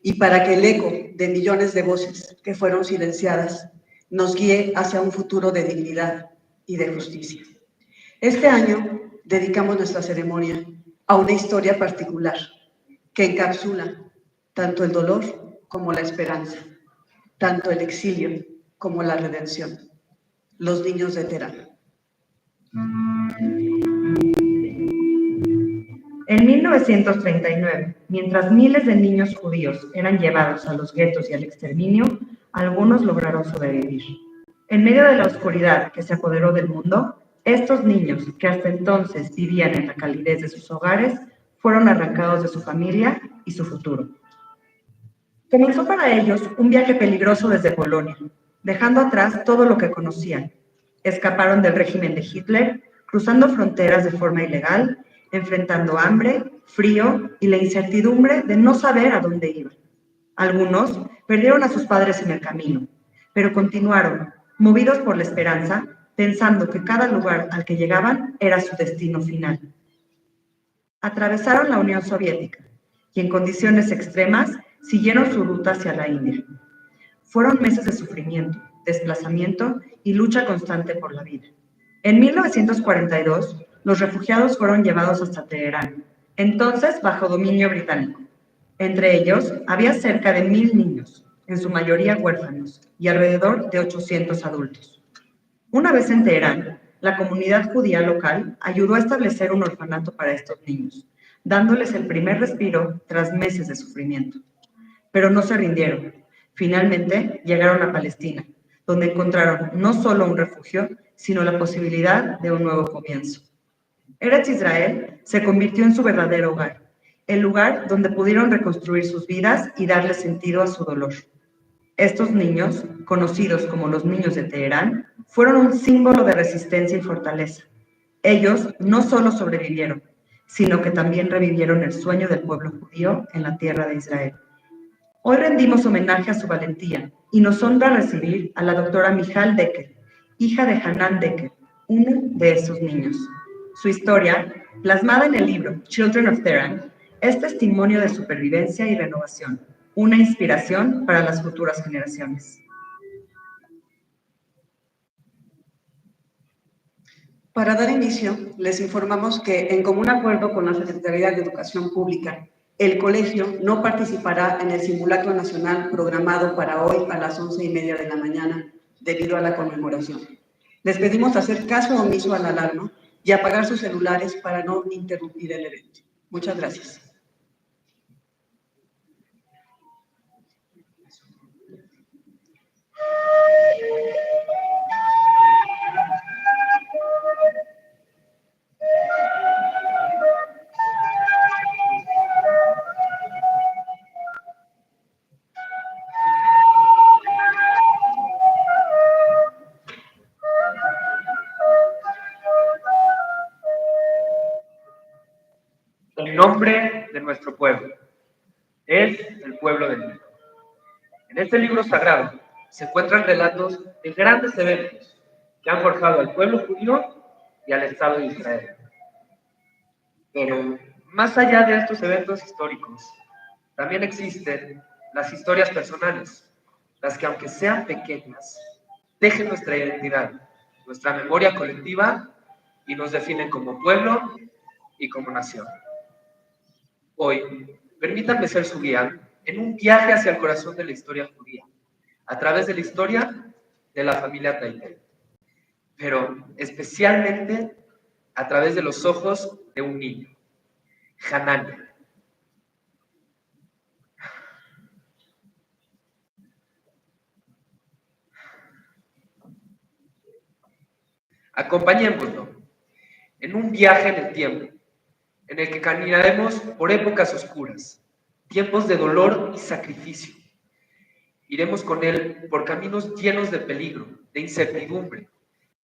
y para que el eco de millones de voces que fueron silenciadas nos guíe hacia un futuro de dignidad y de justicia. Este año dedicamos nuestra ceremonia a una historia particular que encapsula tanto el dolor como la esperanza, tanto el exilio como la redención. Los niños de Teherán. En 1939, mientras miles de niños judíos eran llevados a los guetos y al exterminio, algunos lograron sobrevivir. En medio de la oscuridad que se apoderó del mundo, estos niños, que hasta entonces vivían en la calidez de sus hogares, fueron arrancados de su familia y su futuro. Comenzó para ellos un viaje peligroso desde Polonia, dejando atrás todo lo que conocían. Escaparon del régimen de Hitler, cruzando fronteras de forma ilegal, enfrentando hambre, frío y la incertidumbre de no saber a dónde iban. Algunos perdieron a sus padres en el camino, pero continuaron, movidos por la esperanza, pensando que cada lugar al que llegaban era su destino final. Atravesaron la Unión Soviética y en condiciones extremas siguieron su ruta hacia la India. Fueron meses de sufrimiento, desplazamiento y lucha constante por la vida. En 1942, los refugiados fueron llevados hasta Teherán, entonces bajo dominio británico. Entre ellos, había cerca de 1,000 niños, en su mayoría huérfanos, y alrededor de 800 adultos. Una vez en Teherán, la comunidad judía local ayudó a establecer un orfanato para estos niños, dándoles el primer respiro tras meses de sufrimiento. Pero no se rindieron. Finalmente llegaron a Palestina, donde encontraron no solo un refugio, sino la posibilidad de un nuevo comienzo. Eretz Israel se convirtió en su verdadero hogar, el lugar donde pudieron reconstruir sus vidas y darle sentido a su dolor. Estos niños, conocidos como los niños de Teherán, fueron un símbolo de resistencia y fortaleza. Ellos no solo sobrevivieron, sino que también revivieron el sueño del pueblo judío en la tierra de Israel. Hoy rendimos homenaje a su valentía y nos honra recibir a la doctora Michal Decker, hija de Hanan Decker, uno de esos niños. Su historia, plasmada en el libro Children of Tehran, es testimonio de supervivencia y renovación, una inspiración para las futuras generaciones. Para dar inicio, les informamos que, en común acuerdo con la Secretaría de Educación Pública, el colegio no participará en el simulacro nacional programado para hoy a las 11:30 de la mañana debido a la conmemoración. Les pedimos hacer caso omiso a la alarma y apagar sus celulares para no interrumpir el evento. Muchas gracias. El nombre de nuestro pueblo es el pueblo del libro. En este libro sagrado se encuentran relatos de grandes eventos que han forjado al pueblo judío y al Estado de Israel. Pero más allá de estos eventos históricos, también existen las historias personales, las que, aunque sean pequeñas, tejen nuestra identidad, nuestra memoria colectiva y nos definen como pueblo y como nación. Hoy, permítanme ser su guía en un viaje hacia el corazón de la historia judía, a través de la historia de la familia Taitel, pero especialmente a través de los ojos de un niño, Hanan. Acompañémoslo en un viaje en el tiempo, en el que caminaremos por épocas oscuras, tiempos de dolor y sacrificio. Iremos con él por caminos llenos de peligro, de incertidumbre,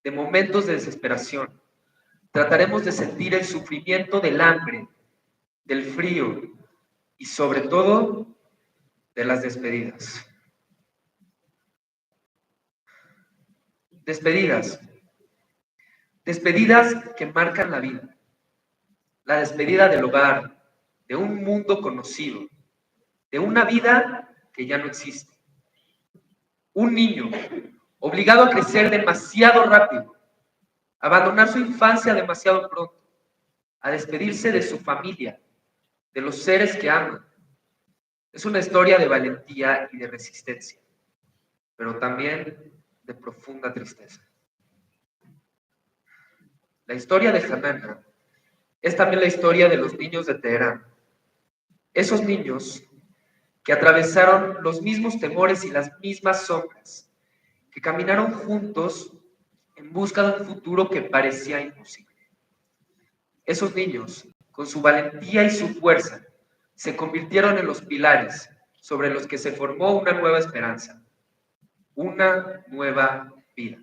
de momentos de desesperación. Trataremos de sentir el sufrimiento del hambre, del frío y, sobre todo, de las despedidas. Despedidas. Despedidas que marcan la vida. La despedida del hogar, de un mundo conocido, de una vida que ya no existe. Un niño obligado a crecer demasiado rápido, a abandonar su infancia demasiado pronto, a despedirse de su familia, de los seres que aman. Es una historia de valentía y de resistencia, pero también de profunda tristeza. La historia de Hanana es también la historia de los niños de Teherán. Esos niños que atravesaron los mismos temores y las mismas sombras, que caminaron juntos en busca de un futuro que parecía imposible. Esos niños, con su valentía y su fuerza, se convirtieron en los pilares sobre los que se formó una nueva esperanza, una nueva vida.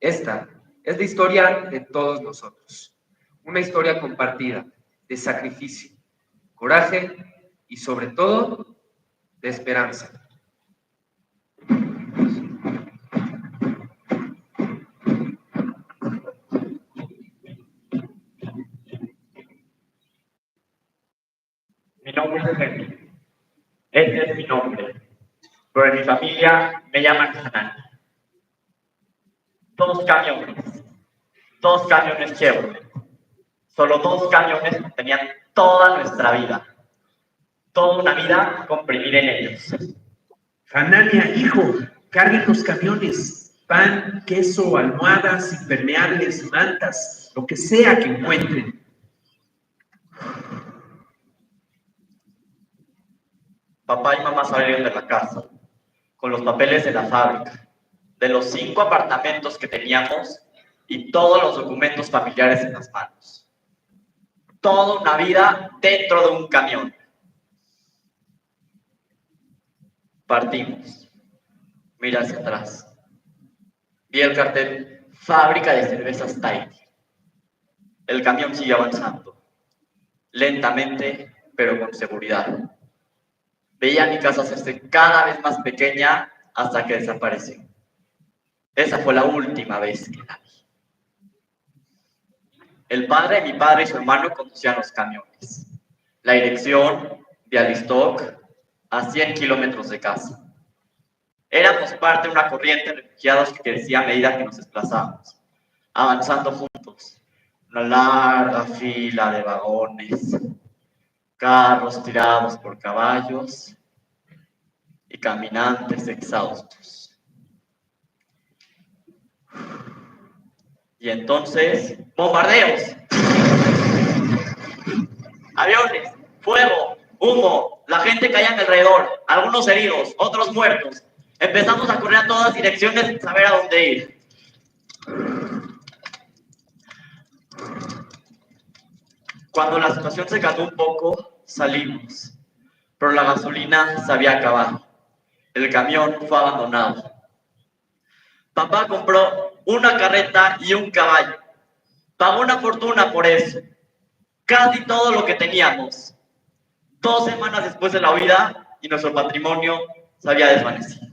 Esta es la historia de todos nosotros, una historia compartida de sacrificio, coraje y sobre todo de esperanza. Mi nombre es Henry. Este es mi nombre. Pero en mi familia me llaman Hanan. Dos camiones Chevrolet. Solo 2 camiones tenían toda nuestra vida. Toda una vida comprimida en ellos. Hanania, hijo, carguen los camiones. Pan, queso, almohadas, impermeables, mantas, lo que sea que encuentren. Papá y mamá salieron de la casa con los papeles de la fábrica, de los 5 apartamentos que teníamos y todos los documentos familiares en las manos. Toda una vida dentro de un camión. Partimos. Mira hacia atrás. Vi el cartel Fábrica de Cervezas Tahiti. El camión sigue avanzando. Lentamente, pero con seguridad. Veía mi casa hacerse cada vez más pequeña hasta que desapareció. Esa fue la última vez que la vi. El padre de mi padre y su hermano conducían los camiones. La dirección, Bialystok, a 100 kilómetros de casa. Éramos parte de una corriente de refugiados que crecía a medida que nos desplazábamos, avanzando juntos. Una larga fila de vagones, carros tirados por caballos y caminantes exhaustos. Y entonces, bombardeos. Aviones, fuego, humo, la gente caía a mi alrededor, algunos heridos, otros muertos. Empezamos a correr a todas direcciones sin saber a dónde ir. Cuando la situación se calmó un poco, salimos, pero la gasolina se había acabado. El camión fue abandonado. Papá compró una carreta y un caballo. Pagó una fortuna por eso. Casi todo lo que teníamos. 2 semanas después de la huida y nuestro patrimonio se había desvanecido.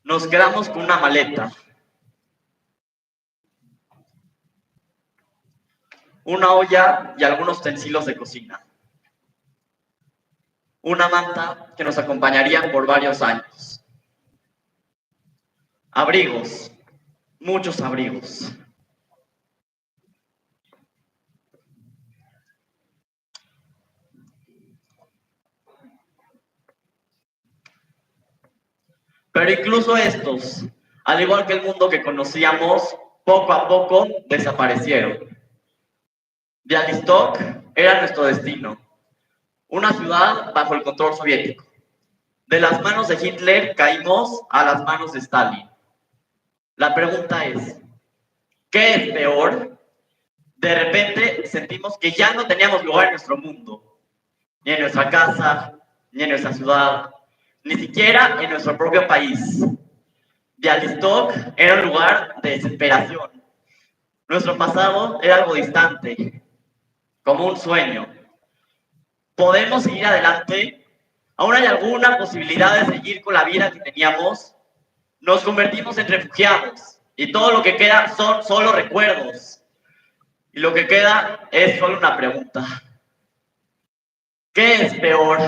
Nos quedamos con una maleta, una olla y algunos utensilios de cocina. Una manta que nos acompañaría por varios años. Abrigos, muchos abrigos. Pero incluso estos, al igual que el mundo que conocíamos, poco a poco desaparecieron. Bialystok era nuestro destino, una ciudad bajo el control soviético. De las manos de Hitler caímos a las manos de Stalin. La pregunta es, ¿qué es peor? De repente sentimos que ya no teníamos lugar en nuestro mundo, ni en nuestra casa, ni en nuestra ciudad, ni siquiera en nuestro propio país. Bialystok era un lugar de desesperación. Nuestro pasado era algo distante, como un sueño. ¿Podemos seguir adelante? ¿Aún hay alguna posibilidad de seguir con la vida que teníamos? Nos convertimos en refugiados y todo lo que queda son solo recuerdos. Y lo que queda es solo una pregunta. ¿Qué es peor?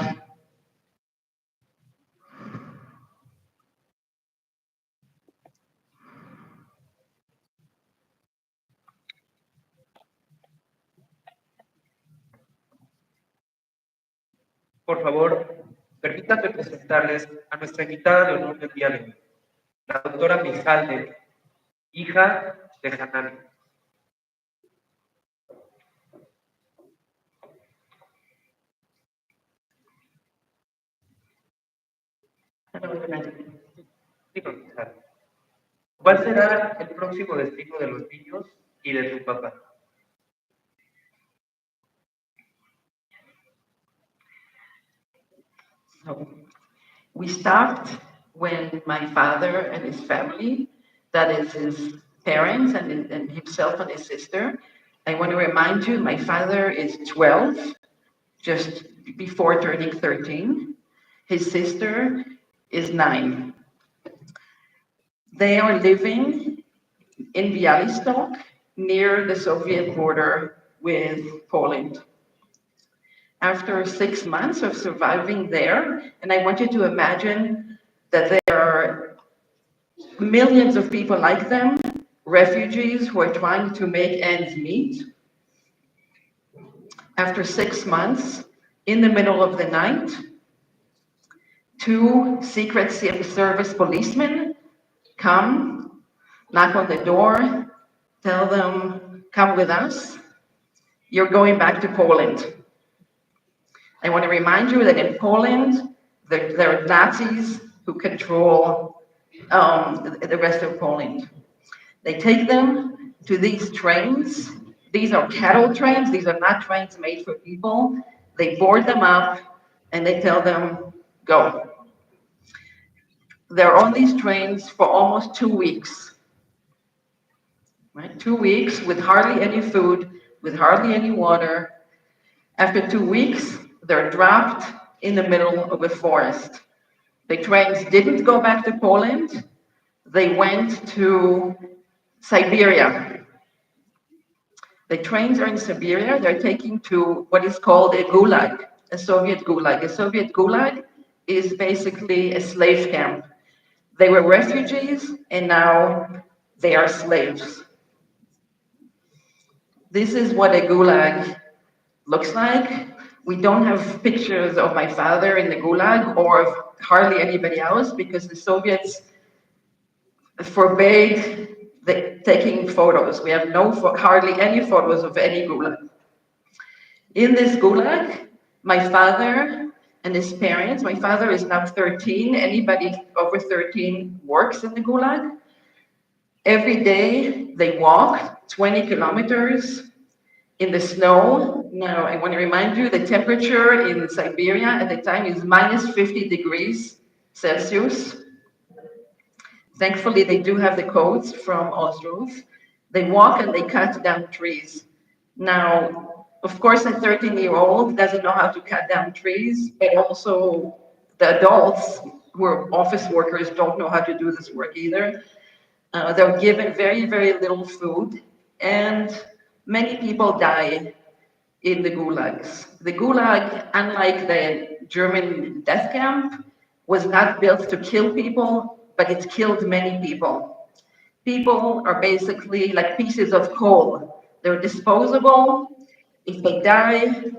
Por favor, permítanme presentarles a nuestra invitada de honor del día de hoy, la doctora Mijalde, hija de Hanani. Digo, Mijalde, ¿cuál será el próximo destino de los niños y de tu papá? So we start when my father and his family, that is his parents and himself and his sister. I want to remind you, my father is 12, just before turning 13. His sister is 9. They are living in Bialystok, near the Soviet border with Poland. After 6 months of surviving there, and I want you to imagine that there are millions of people like them, refugees who are trying to make ends meet. After 6 months, in the middle of the night, 2 Secret Service policemen come, knock on the door, tell them, come with us, you're going back to Poland. I want to remind you that in Poland, there are Nazis who control the rest of Poland. They take them to these trains. These are cattle trains. These are not trains made for people. They board them up and they tell them, go. They're on these trains for almost 2 weeks. Right? 2 weeks with hardly any food, with hardly any water. After 2 weeks, they're dropped in the middle of a forest. The trains didn't go back to Poland. They went to Siberia. The trains are in Siberia. They're taking to what is called a gulag, a Soviet gulag. A Soviet gulag is basically a slave camp. They were refugees and now they are slaves. This is what a gulag looks like. We don't have pictures of my father in the gulag or of hardly anybody else because the Soviets forbade taking photos. We have hardly any photos of any gulag. In this gulag, my father and his parents, my father is now 13. Anybody over 13 works in the gulag. Every day they walk 20 kilometers in the snow. Now, I want to remind you, the temperature in Siberia at the time is minus 50 degrees Celsius. Thankfully, they do have the codes from Ostrov. They walk and they cut down trees. Now, of course, a 13-year-old doesn't know how to cut down trees, but also the adults who are office workers don't know how to do this work either. They're given very, very little food, and many people die in the gulags. The gulag, unlike the German death camp, was not built to kill people, but it killed many people. People are basically like pieces of coal. They're disposable. If they die,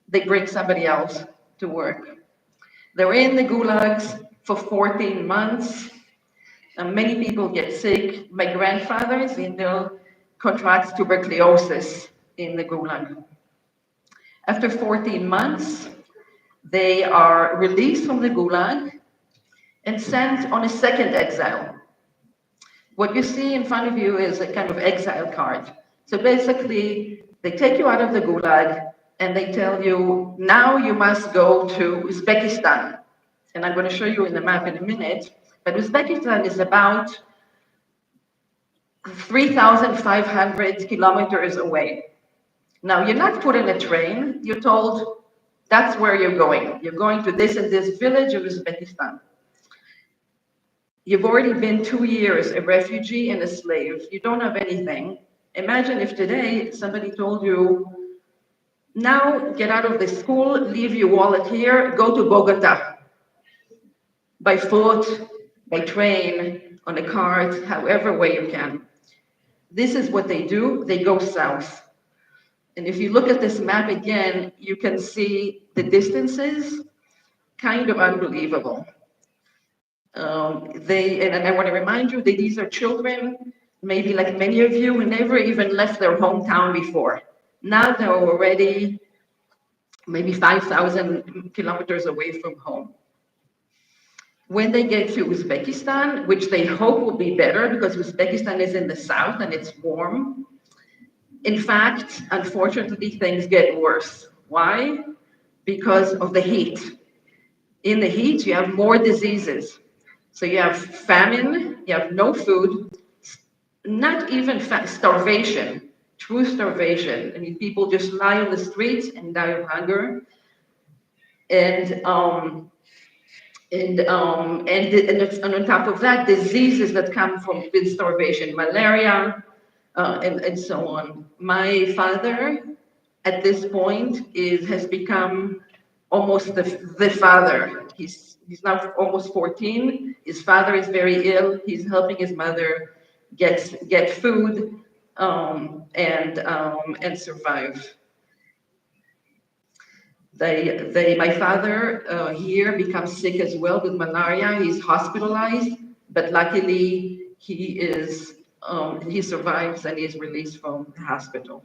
they bring somebody else to work. They're in the gulags for 14 months. And many people get sick. My grandfather, contracts tuberculosis in the gulag. After 14 months, they are released from the gulag and sent on a second exile. What you see in front of you is a kind of exile card. So basically, they take you out of the gulag and they tell you, now you must go to Uzbekistan. And I'm going to show you in the map in a minute. But Uzbekistan is about 3,500 kilometers away. Now, you're not put in a train. You're told that's where you're going. You're going to this and this village of Uzbekistan. You've already been 2 years a refugee and a slave. You don't have anything. Imagine if today somebody told you, Now get out of the school, leave your wallet here, go to Bogota. By foot, by train, on a cart, however way you can. This is what they do, they go south. And if you look at this map again, you can see the distances, kind of unbelievable. And I want to remind you that these are children, maybe like many of you, who never even left their hometown before. Now they're already maybe 5,000 kilometers away from home. When they get to Uzbekistan, which they hope will be better because Uzbekistan is in the south and it's warm, in fact, unfortunately, things get worse. Why? Because of the heat. In the heat, you have more diseases. So you have famine, you have no food, not even starvation, true starvation. I mean, people just lie on the streets and die of hunger. And on top of that, diseases that come from with starvation, malaria, and so on. My father, at this point, has become almost the father. He's now almost 14. His father is very ill. He's helping his mother get food and survive. My father here becomes sick as well with malaria. He's hospitalized, but luckily he survives and is released from the hospital.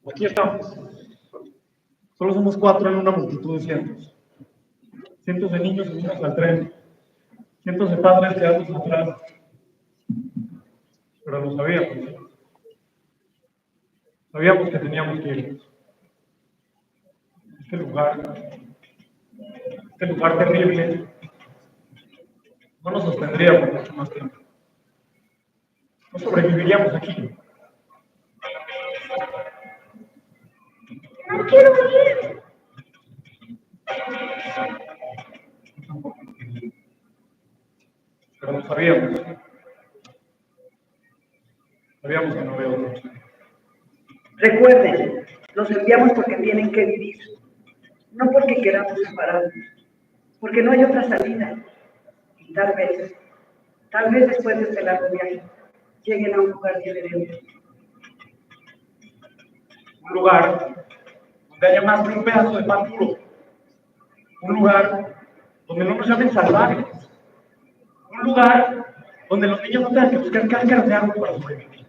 Aquí estamos. Solo somos 4 en una multitud de cientos. Cientos de niños unidos al tren. Cientos de padres quedados atrás. Pero lo sabíamos. Sabíamos que teníamos que irnos. Este lugar terrible, no nos sostendría por mucho más tiempo. No sobreviviríamos aquí. ¡No quiero ir! Pero lo sabíamos. Sabíamos que no había otra opción. Recuerden, los enviamos porque tienen que vivir, no porque queramos separarnos, porque no hay otra salida. Y tal vez después de este largo viaje, lleguen a un lugar diferente. Un lugar donde haya más que un pedazo de pan duro. Un lugar donde no nos llamen salvajes. Un lugar donde los niños no tengan que buscar cáscaras de árbol para sobrevivir.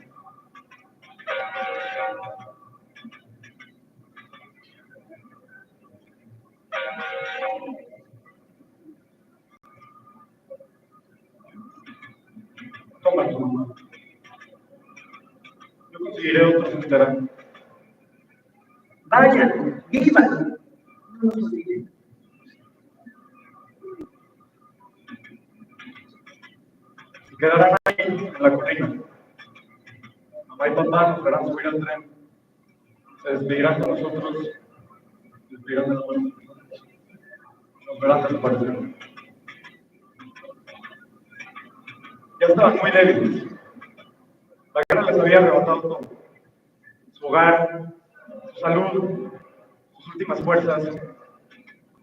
Toma tu mamá. Yo conseguiré otros que estarán. Vayan, vivan, no nos olviden. Se quedarán ahí, en la colina. Mamá y papá nos verán subir al tren. Se despedirán con nosotros. Se despedirán de nosotros. Nos verán desaparecer. Ya estaban muy débiles. La guerra les había arrebatado todo. Su hogar, su salud, sus últimas fuerzas.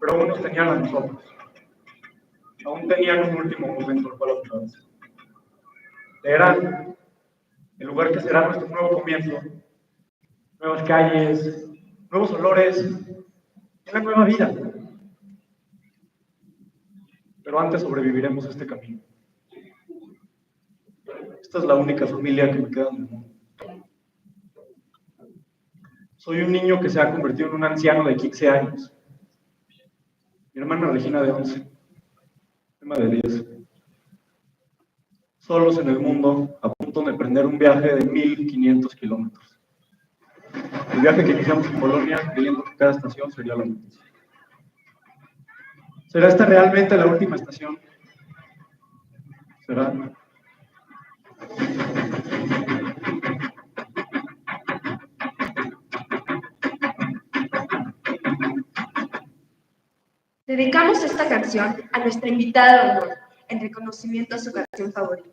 Pero aún nos tenían a nosotros. Aún tenían un último momento al cual aferrarse. Eran el lugar que será nuestro nuevo comienzo. Nuevas calles, nuevos olores, una nueva vida. Pero antes sobreviviremos este camino. Esta es la única familia que me queda en el mundo. Soy un niño que se ha convertido en un anciano de 15 años. Mi hermana Regina de 11. Emma de 10. Solos en el mundo, a punto de emprender un viaje de 1500 kilómetros. El viaje que iniciamos en Polonia, creyendo que cada estación sería la noticia. ¿Será esta realmente la última estación? ¿Será? Dedicamos esta canción a nuestra invitada de honor, en reconocimiento a su canción favorita.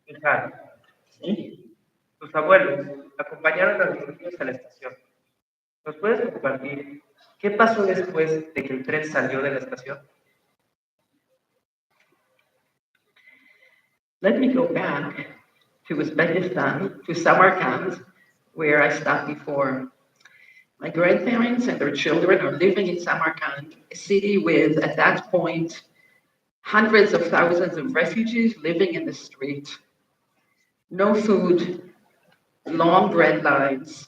Hija, tus abuelos acompañaron a los niños a la estación. ¿Nos puedes compartir qué pasó después de que el tren salió de la estación? Let me go back to Uzbekistan, to Samarkand, where I stopped before. My grandparents and their children are living in Samarkand, a city with, at that point, hundreds of thousands of refugees living in the street. No food, long bread lines.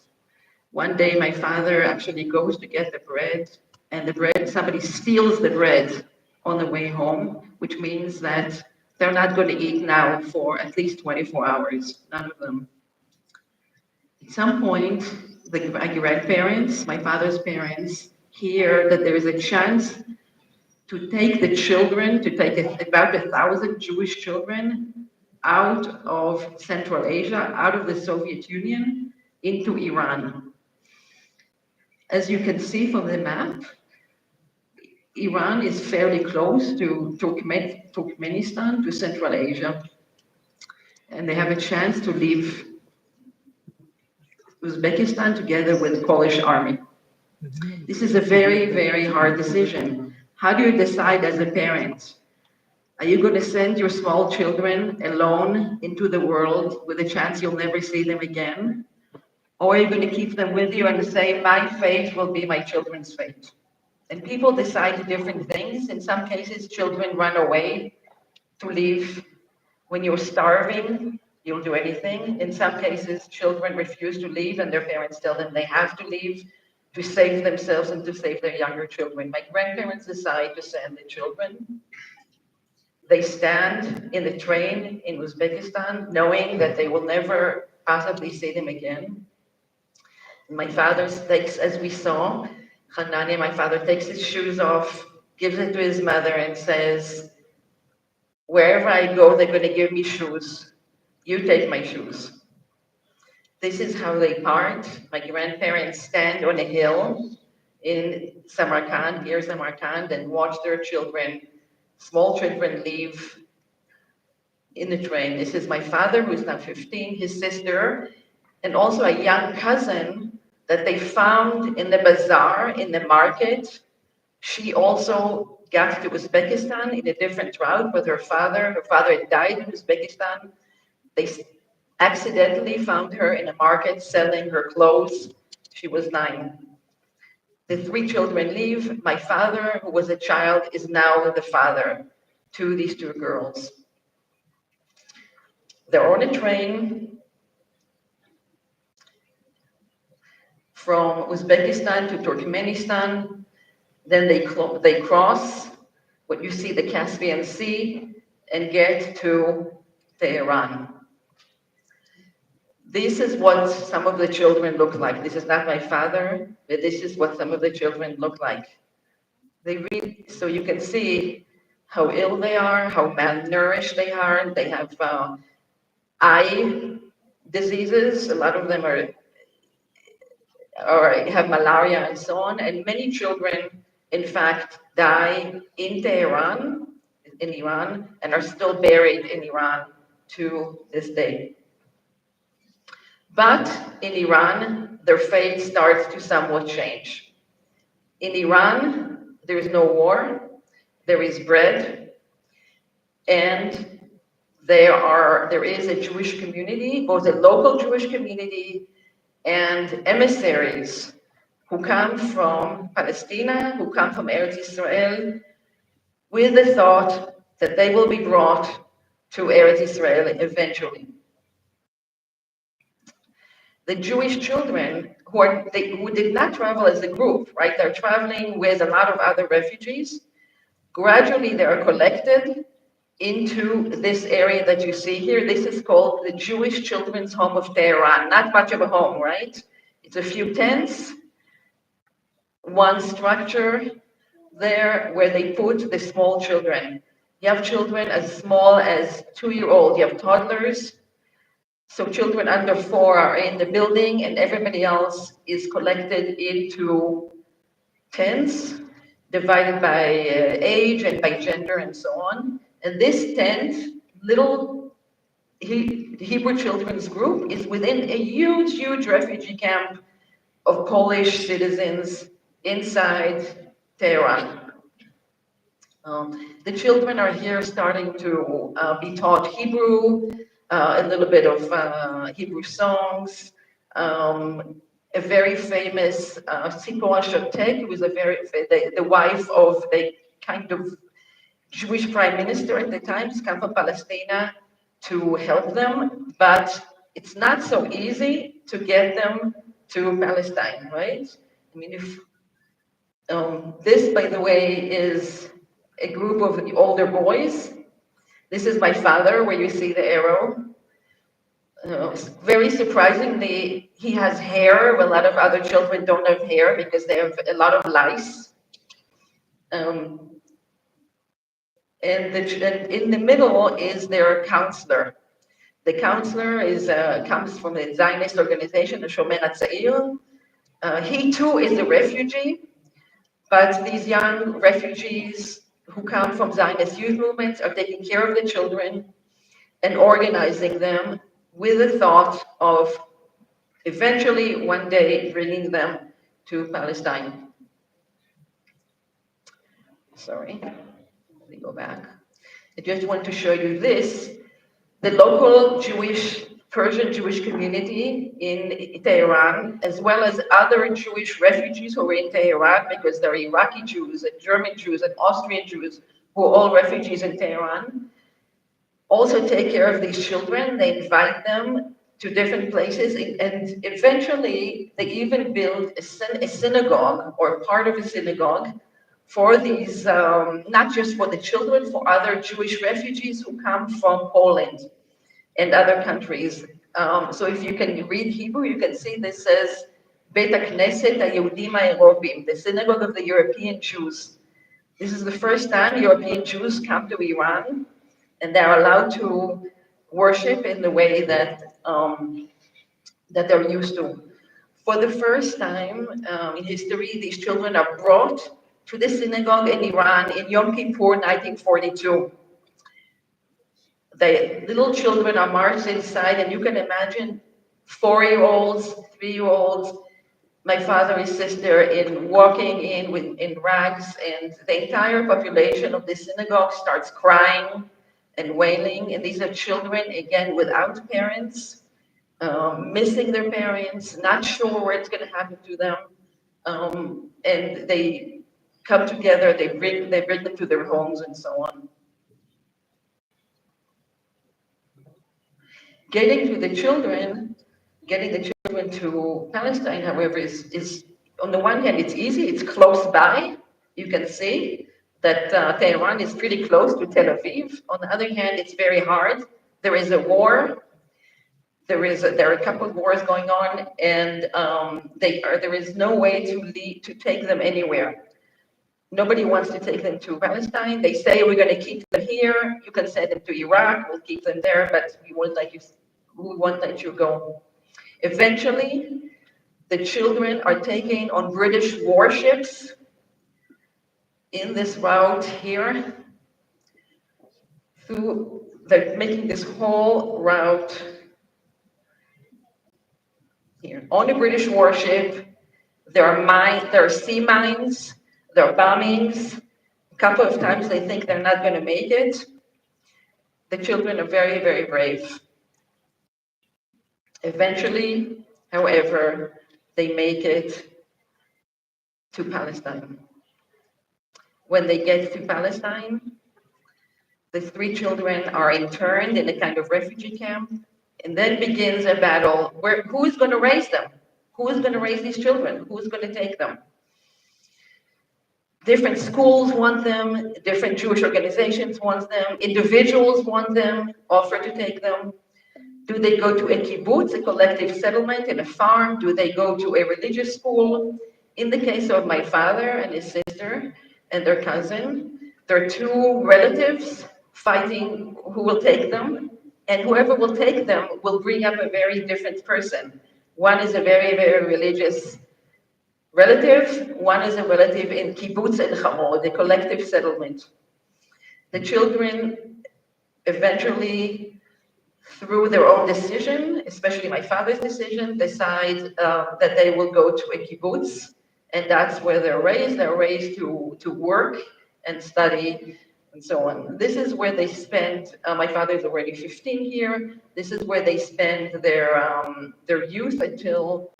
One day, my father actually goes to get the bread, and somebody steals the bread on the way home, which means that they're not going to eat now for at least 24 hours, none of them. At some point, my grandparents, my father's parents, hear that there is a chance to take the children, about 1,000 Jewish children out of Central Asia, out of the Soviet Union, into Iran. As you can see from the map, Iran is fairly close to Turkmenistan, to Central Asia, and they have a chance to leave Uzbekistan together with the Polish army. This is a very, very hard decision. How do you decide as a parent? Are you going to send your small children alone into the world with a chance you'll never see them again? Or are you going to keep them with you and say, my fate will be my children's fate? And people decide different things. In some cases, children run away to leave. When you're starving, you'll do anything. In some cases, children refuse to leave and their parents tell them they have to leave to save themselves and to save their younger children. My grandparents decide to send the children. They stand in the train in Uzbekistan, knowing that they will never possibly see them again. My father takes, as we saw, Hanani, my father takes his shoes off, gives it to his mother, and says, "Wherever I go, they're going to give me shoes. You take my shoes." This is how they part. My grandparents stand on a hill in Samarkand, near Samarkand, and watch their children, small children, leave in the train. This is my father, who's now 15, his sister, and also a young cousin that they found in the bazaar, in the market. She also got to Uzbekistan in a different route with her father. Her father had died in Uzbekistan. They accidentally found her in a market selling her clothes. She was 9. The 3 children leave. My father, who was a child, is now the father to these 2 girls. They're on a train from Uzbekistan to Turkmenistan. Then they cross what you see, the Caspian Sea, and get to Tehran. This is what some of the children look like. This is not my father, but this is what some of the children look like. So you can see how ill they are, how malnourished they are. They have eye diseases. A lot of them have malaria and so on. And many children, in fact, die in Tehran, in Iran, and are still buried in Iran to this day. But in Iran, their fate starts to somewhat change. In Iran, there is no war, there is bread, and there is a Jewish community, both a local Jewish community and emissaries who come from Palestine, who come from Eretz Israel, with the thought that they will be brought to Eretz Israel eventually. The Jewish children who did not travel as a group, right? They're traveling with a lot of other refugees. Gradually, they are collected into this area that you see here. This is called the Jewish Children's Home of Tehran. Not much of a home, right? It's a few tents, one structure there where they put the small children. You have children as small as 2-year-old. You have toddlers. So children under 4 are in the building, and everybody else is collected into tents, divided by age and by gender and so on. And this tent, little Hebrew children's group, is within a huge, huge refugee camp of Polish citizens inside Tehran. The children are here starting to be taught Hebrew, a little bit of Hebrew songs. A very famous Tzipora Shotek, who was the wife of a kind of Jewish prime minister at the time, has come from Palestine to help them, but it's not so easy to get them to Palestine, right? I mean, if this, by the way, is a group of older boys. This is my father, where you see the arrow. Very surprisingly, he has hair, where a lot of other children don't have hair because they have a lot of lice. And in the middle is their counselor. The counselor comes from the Zionist organization, the Shomer HaTzair. He too is a refugee, but these young refugees who come from Zionist youth movements are taking care of the children and organizing them with the thought of eventually one day bringing them to Palestine. Sorry, let me go back. I just want to show you this. The local Persian Jewish community in Tehran, as well as other Jewish refugees who are in Tehran, because there are Iraqi Jews and German Jews and Austrian Jews who are all refugees in Tehran, also take care of these children. They invite them to different places, and eventually they even build a synagogue or part of a synagogue for these, not just for the children, for other Jewish refugees who come from Poland and other countries. So if you can read Hebrew, you can see this says, Beit HaKnesset HaYehudim HaEropim, the synagogue of the European Jews. This is the first time European Jews come to Iran, and they're allowed to worship in the way that that they're used to. For the first time in history, these children are brought to the synagogue in Iran in Yom Kippur, 1942. The little children are marched inside, and you can imagine 4-year-olds, 3-year-olds, my father and sister in walking in rags, and the entire population of the synagogue starts crying and wailing. And these are children, again, without parents, missing their parents, not sure what's going to happen to them. And they come together, they bring them to their homes and so on. Getting the children to Palestine, however, is on the one hand, it's easy, it's close by. You can see that Tehran is pretty close to Tel Aviv. On the other hand, it's very hard. There is a war. There are a couple of wars going on, and there is no way to take them anywhere. Nobody wants to take them to Palestine. They say, we're going to keep them here. You can send them to Iraq. We'll keep them there, but we won't let you go. Eventually, the children are taken on British warships in this route here. They're making this whole route here on a British warship. There are sea mines, there are bombings. A couple of times they think they're not going to make it. The children are very, very brave. Eventually, however, they make it to Palestine. When they get to Palestine, the 3 children are interned in a kind of refugee camp, and then begins a battle where who is going to raise them? Who is going to raise these children? Who is going to take them? Different schools want them, different Jewish organizations want them, individuals want them, offer to take them. Do they go to a kibbutz, a collective settlement in a farm? Do they go to a religious school? In the case of my father and his sister and their cousin, there are 2 relatives fighting who will take them, and whoever will take them will bring up a very different person. One is a very, very religious relative, one is a relative in kibbutz and Hamor, the collective settlement. The children eventually, through their own decision, especially my father's decision, decide that they will go to a kibbutz, and that's where they're raised. They're raised to work and study and so on. This is where they spend, my father is already 15 here, this is where they spend their youth until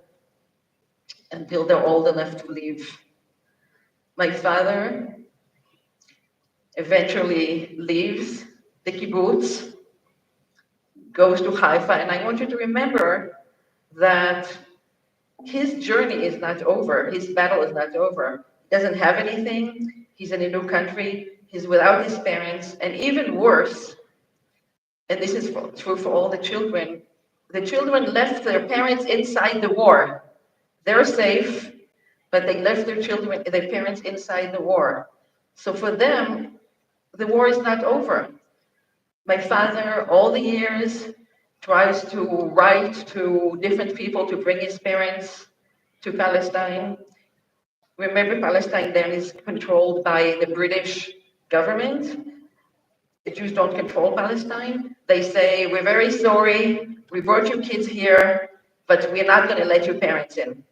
they're old enough to leave. My father eventually leaves the kibbutz, goes to Haifa, and I want you to remember that his journey is not over, his battle is not over. He doesn't have anything, he's in a new country, he's without his parents, and even worse, and this is true for all the children left their parents inside the war. They're safe, but they left their parents inside the war. So for them, the war is not over. My father, all the years, tries to write to different people to bring his parents to Palestine. Remember, Palestine then is controlled by the British government. The Jews don't control Palestine. They say, we're very sorry, we brought your kids here, but we're not going to let your parents in.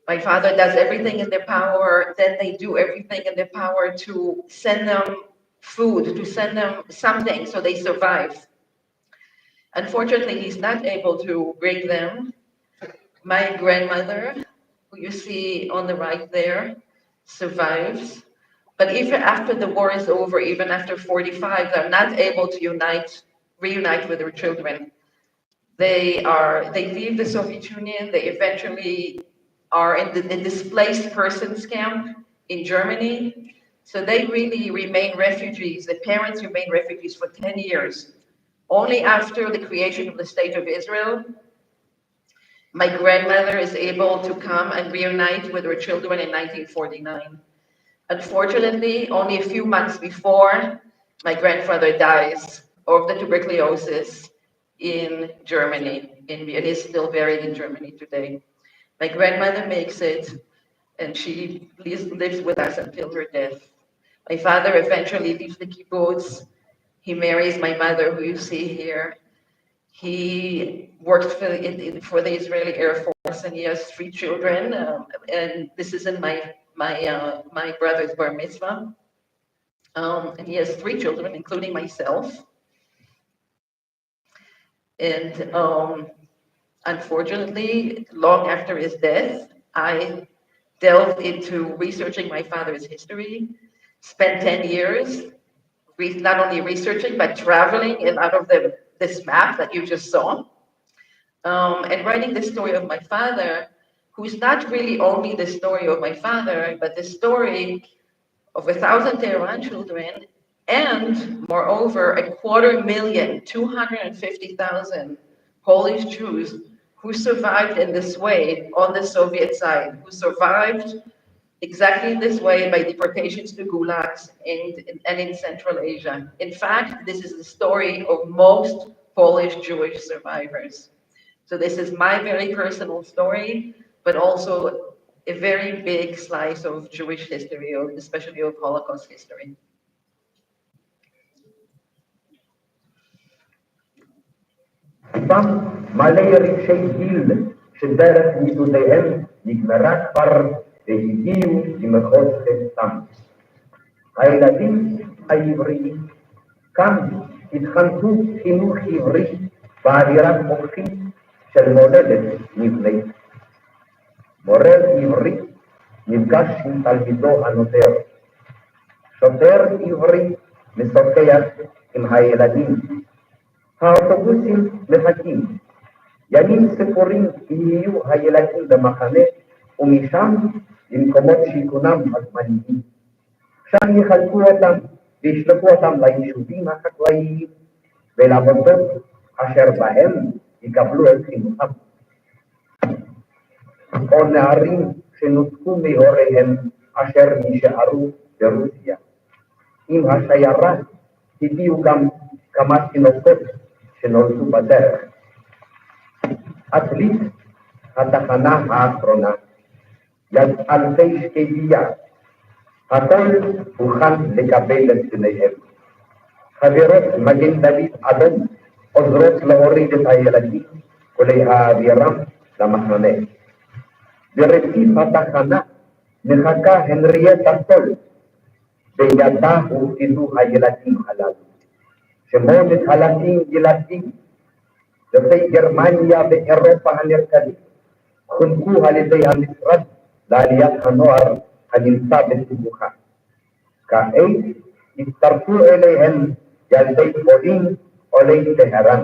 My father does everything in their power, then they do everything in their power to send them food, to send them something so they survive. Unfortunately, he's not able to bring them. My grandmother, who you see on the right there, survives. But even after the war is over, even after 45, they're not able to reunite with their children. They leave the Soviet Union, they eventually are in the displaced persons camp in Germany. So they really remain refugees. The parents remain refugees for 10 years. Only after the creation of the State of Israel, my grandmother is able to come and reunite with her children in 1949. Unfortunately, only a few months before, my grandfather dies of the tuberculosis in Germany, and is still buried in Germany today. My grandmother makes it, and she lives with us until her death. My father eventually leaves the kibbutz. He marries my mother, who you see here. He works for the Israeli Air Force, and he has 3 children. And this is in my brother's bar mitzvah. And he has 3 children, including myself. And unfortunately, long after his death, I delved into researching my father's history, spent 10 years not only researching, but traveling and out of this map that you just saw, and writing the story of my father, who's not really only the story of my father, but the story of 1,000 Tehran children, and moreover, 250,000 Polish Jews who survived in this way on the Soviet side, who survived exactly in this way by deportations to gulags and in Central Asia. In fact, this is the story of most Polish Jewish survivors. So this is my very personal story, but also a very big slice of Jewish history, especially of Holocaust history. Tam מלא רגשי גיל שדרך מידודיהם נגמרה כבר והגיעו למחוז חפצם. הילדים העבריים כאן התחנכו חינוך עברי באווירת מוחית של מולדת נבנית. מורה עברי נפגש עם תלמידו הנותר. שוטר עברי משוחח עם הילדים. האוטובוסים מחכים. ימים ספורים יהיו הילדים במחנה, ומשם למקומות שיכונם הזמניים. שם יחלקו אותם וישלחו אותם ליישובים החקלאיים ולעבודות אשר בהם יקבלו את חינוכם. או נערים שנותקו מהוריהם אשר נשארו ברוסיה. עם השיירה הביאו גם כמה תינוקות שנולדו בדרך. עתלית התחנה האחרונה, יד אלפי שקדיה, הכל הוכן לקבל את בניהם. חברות מגן דוד אדום עוזרות להוריד את הילדים ולהעבירם למחנה. ברציף התחנה מחכה הנריאטה סול, בידה הופקדו הילדים הללו. 8,000 ילדים יוצאי גרמניה ואירופה המרכזית חונכו על ידי המשרד לעליית הנוער הנמצא בסיבוכה. כעת הצטרפו אליהם ילדי פולין עולי טהרן.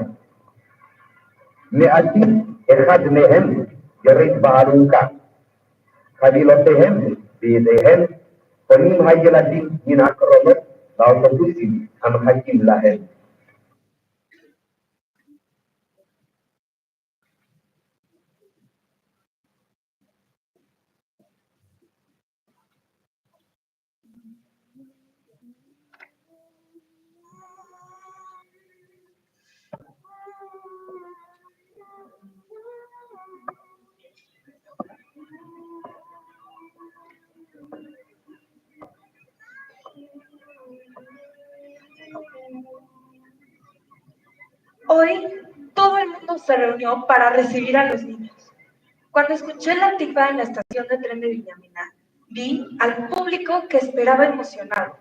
מעטים אחד מהם ירד באלונקה. חבילותיהם בידיהם פונים הילדים מן הקרונות באוטובוסים המחכים להם. Hoy todo el mundo se reunió para recibir a los niños. Cuando escuché la tikva en la estación de tren de Viñamina, vi al público que esperaba emocionado.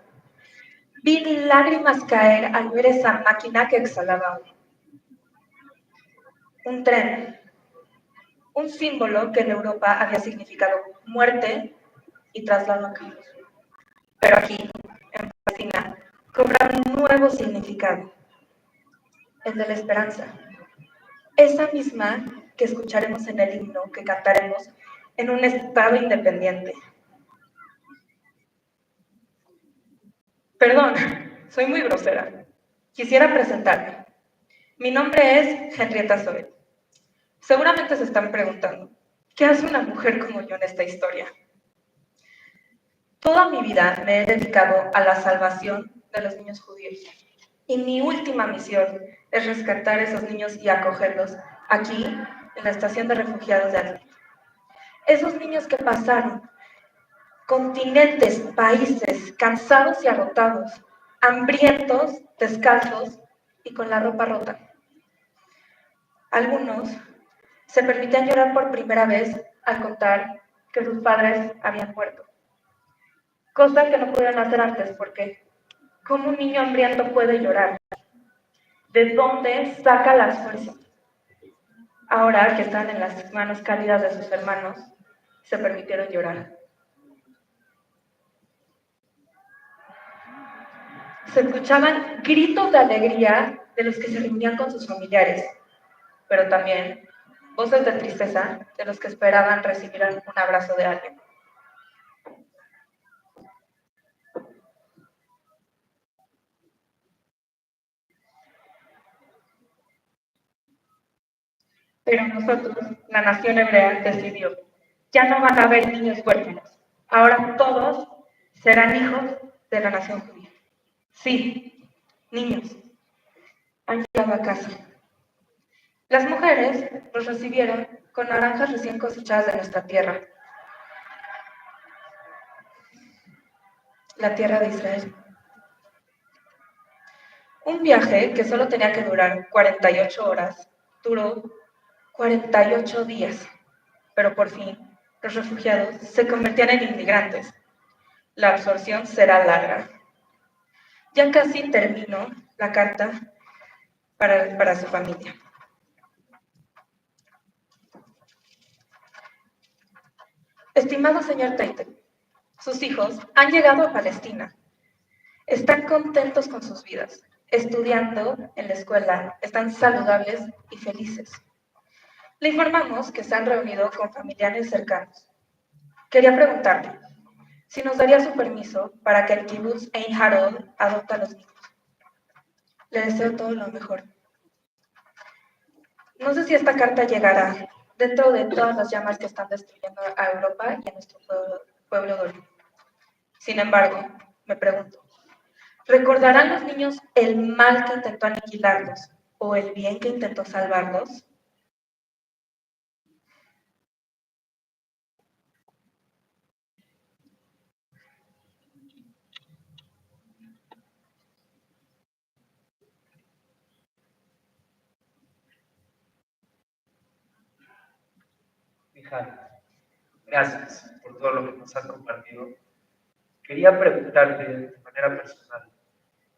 Vi lágrimas caer al ver esa máquina que exhalaba humo. Un tren, un símbolo que en Europa había significado muerte y traslado a campos. Pero aquí, en Palestina, cobra un nuevo significado. El de la esperanza. Esa misma que escucharemos en el himno que cantaremos en un estado independiente. Perdón, soy muy grosera. Quisiera presentarme. Mi nombre es Henrietta Sobel. Seguramente se están preguntando, ¿qué hace una mujer como yo en esta historia? Toda mi vida me he dedicado a la salvación de los niños judíos. Y mi última misión es rescatar a esos niños y acogerlos aquí, en la estación de refugiados de Adler. Esos niños que pasaron continentes, países, cansados y agotados, hambrientos, descalzos y con la ropa rota. Algunos se permitían llorar por primera vez al contar que sus padres habían muerto. Cosa que no pudieron hacer antes, porque ¿cómo un niño hambriento puede llorar? ¿De dónde saca las fuerzas? Ahora que están en las manos cálidas de sus hermanos, se permitieron llorar. Se escuchaban gritos de alegría de los que se reunían con sus familiares, pero también voces de tristeza de los que esperaban recibir un abrazo de alguien. Pero nosotros, la nación hebrea, decidió, ya no van a haber niños huérfanos, ahora todos serán hijos de la nación judía. Sí, niños, han llegado a casa. Las mujeres los recibieron con naranjas recién cosechadas de nuestra tierra, la tierra de Israel. Un viaje que solo tenía que durar 48 horas, duró 48 días, pero por fin los refugiados se convertían en inmigrantes. La absorción será larga. Ya casi terminó la carta para su familia. Estimado señor Tate, sus hijos han llegado a Palestina. Están contentos con sus vidas, estudiando en la escuela, están saludables y felices. Le informamos que se han reunido con familiares cercanos. Quería preguntarle si nos daría su permiso para que el kibutz Ein Harold adopte a los niños. Le deseo todo lo mejor. No sé si esta carta llegará dentro de todas las llamas que están destruyendo a Europa y a nuestro pueblo dolido. Sin embargo, me pregunto, ¿recordarán los niños el mal que intentó aniquilarlos o el bien que intentó salvarlos? Hija, gracias por todo lo que nos has compartido. Quería preguntarte de manera personal,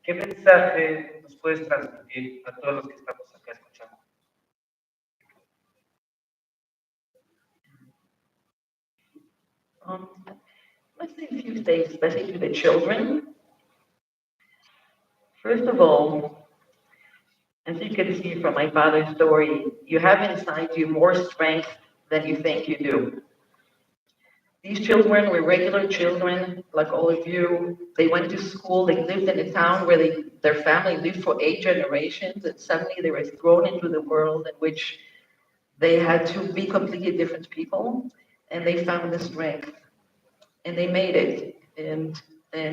¿qué mensaje nos puedes transmitir a todos los que estamos acá escuchando? Let's say a few things, especially to the children. First of all, as you can see from my father's story, you have inside you more strength than you think you do. These children were regular children, like all of you. They went to school, they lived in a town where their family lived for 8 generations, and suddenly they were thrown into the world in which they had to be completely different people, and they found the strength, and they made it, and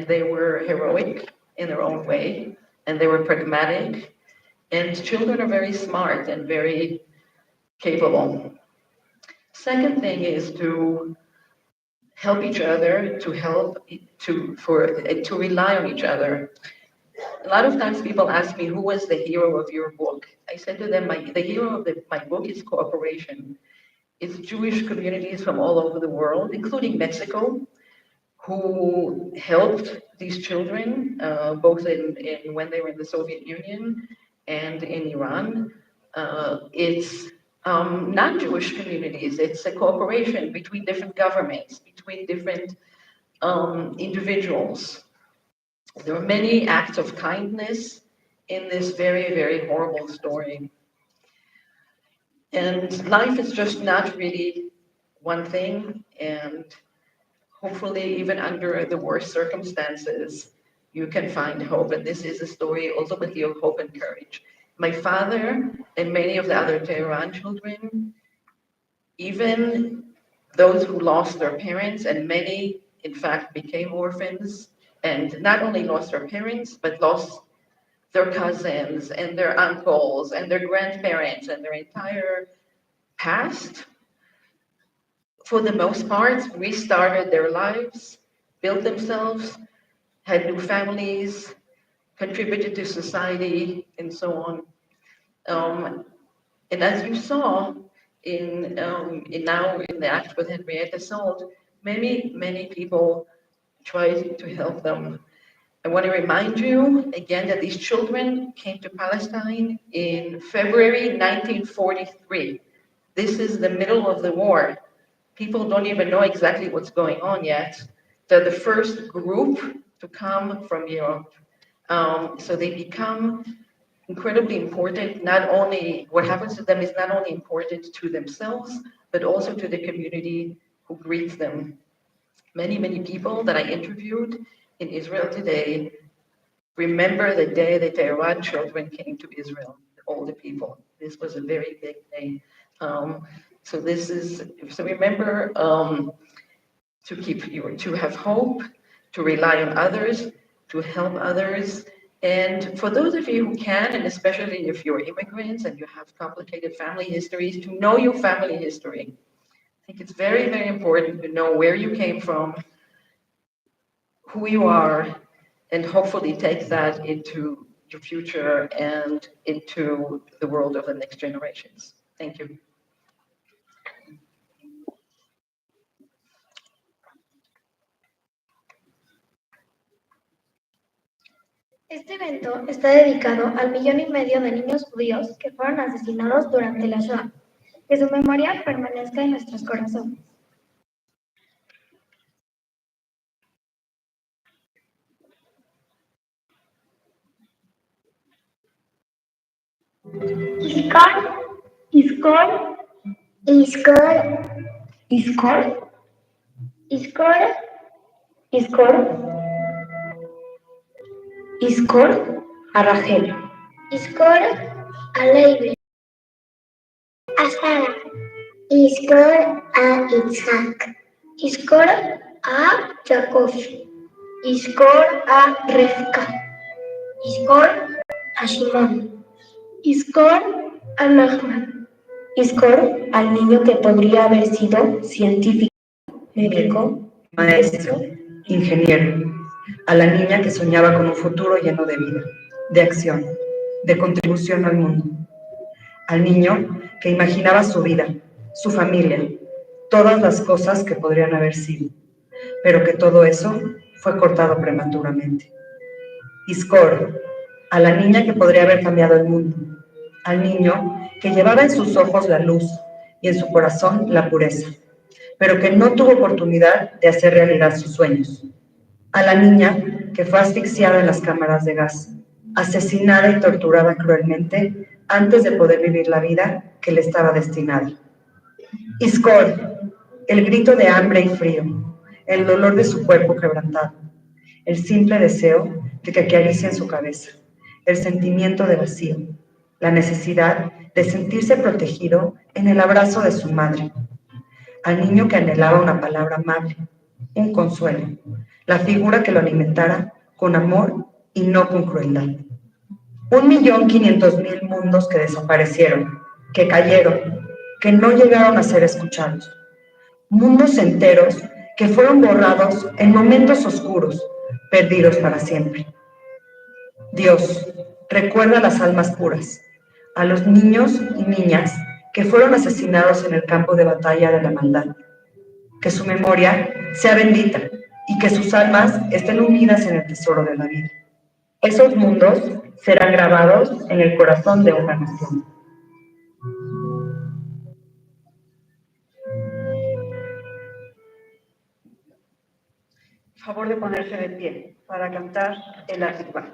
they were heroic in their own way, and they were pragmatic, and children are very smart and very capable. Second thing is to help each other, to rely on each other. A lot of times people ask me, who was the hero of your book? I said to them, the hero of my book is cooperation. It's Jewish communities from all over the world, including Mexico, who helped these children, both in when they were in the Soviet Union and in Iran. It's non-Jewish communities. It's a cooperation between different governments, between different individuals. There are many acts of kindness in this very, very horrible story. And life is just not really one thing, and hopefully even under the worst circumstances, you can find hope. And this is a story ultimately of hope and courage. My father and many of the other Tehran children, even those who lost their parents, and many, in fact, became orphans, and not only lost their parents, but lost their cousins and their uncles and their grandparents and their entire past, for the most part, restarted their lives, built themselves, had new families, contributed to society, and so on. And as you saw in the act with Henrietta Sold, many people tried to help them. I want to remind you again that these children came to Palestine in February 1943. This is the middle of the war. People don't even know exactly what's going on yet. They're the first group to come from Europe. So they become incredibly important. Not only what happens to them is not only important to themselves, but also to the community who greets them. Many people that I interviewed in Israel today remember the day the Tehran children came to Israel, all the people. This was a very big day. So remember to have hope, to rely on others, to help others. And for those of you who can, and especially if you're immigrants and you have complicated family histories, to know your family history. I think it's very important to know where you came from, who you are, and hopefully take that into your future and into the world of the next generations. Thank you. Este evento está dedicado al 1,5 millones de niños judíos que fueron asesinados durante la Shoah. Que su memoria permanezca en nuestros corazones. יזכור הרחל. יזכור הלוי. השרה. יזכור היצחק. יזכור יעקב. יזכור רבקה. יזכור שמעון. יזכור נחמן. Iskor, al niño que podría haber sido científico, médico, maestro, ingeniero, a la niña que soñaba con un futuro lleno de vida, de acción, de contribución al mundo, al niño que imaginaba su vida, su familia, todas las cosas que podrían haber sido, pero que todo eso fue cortado prematuramente. Iskor, a la niña que podría haber cambiado el mundo, al niño que llevaba en sus ojos la luz y en su corazón la pureza, pero que no tuvo oportunidad de hacer realidad sus sueños. A la niña que fue asfixiada en las cámaras de gas, asesinada y torturada cruelmente antes de poder vivir la vida que le estaba destinada. Iskor, el grito de hambre y frío, el dolor de su cuerpo quebrantado, el simple deseo de que acaricien su cabeza, el sentimiento de vacío, la necesidad de sentirse protegido en el abrazo de su madre, al niño que anhelaba una palabra amable, un consuelo, la figura que lo alimentara con amor y no con crueldad. 1,500,000 mundos que desaparecieron, que cayeron, que no llegaron a ser escuchados. Mundos enteros que fueron borrados en momentos oscuros, perdidos para siempre. Dios, recuerda las almas puras, a los niños y niñas que fueron asesinados en el campo de batalla de la maldad. Que su memoria sea bendita y que sus almas estén unidas en el tesoro de la vida. Esos mundos serán grabados en el corazón de una nación. Favor de ponerse de pie para cantar el Atikvá.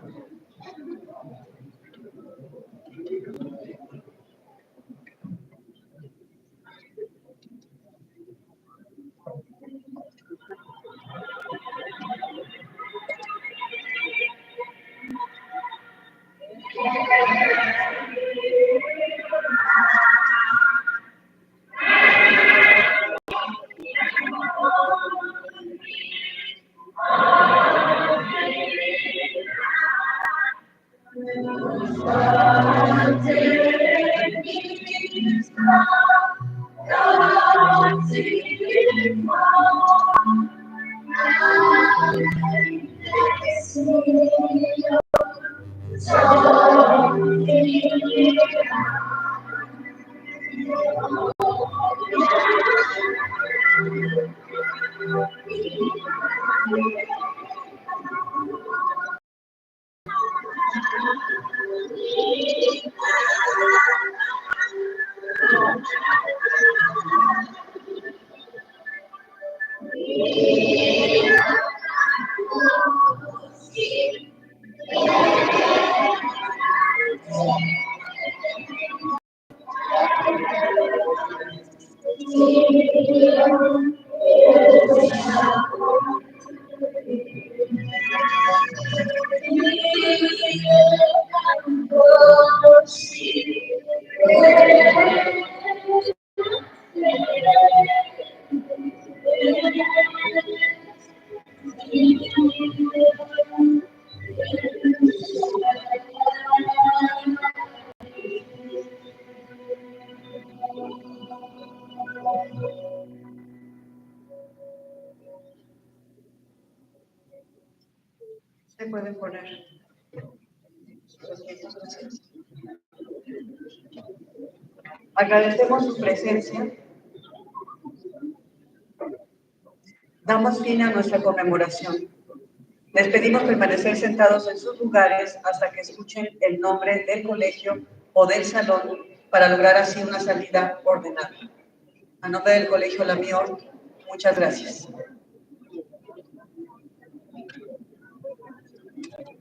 Se pueden poner. Agradecemos su presencia. Damos fin a nuestra conmemoración. Les pedimos permanecer sentados en sus lugares hasta que escuchen el nombre del colegio o del salón para lograr así una salida ordenada. A nombre del Colegio La Mior, muchas gracias.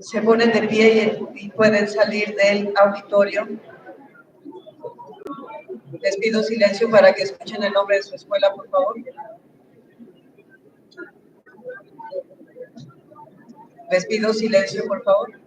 Se ponen de pie y pueden salir del auditorio. Les pido silencio para que escuchen el nombre de su escuela, por favor. Les pido silencio, por favor.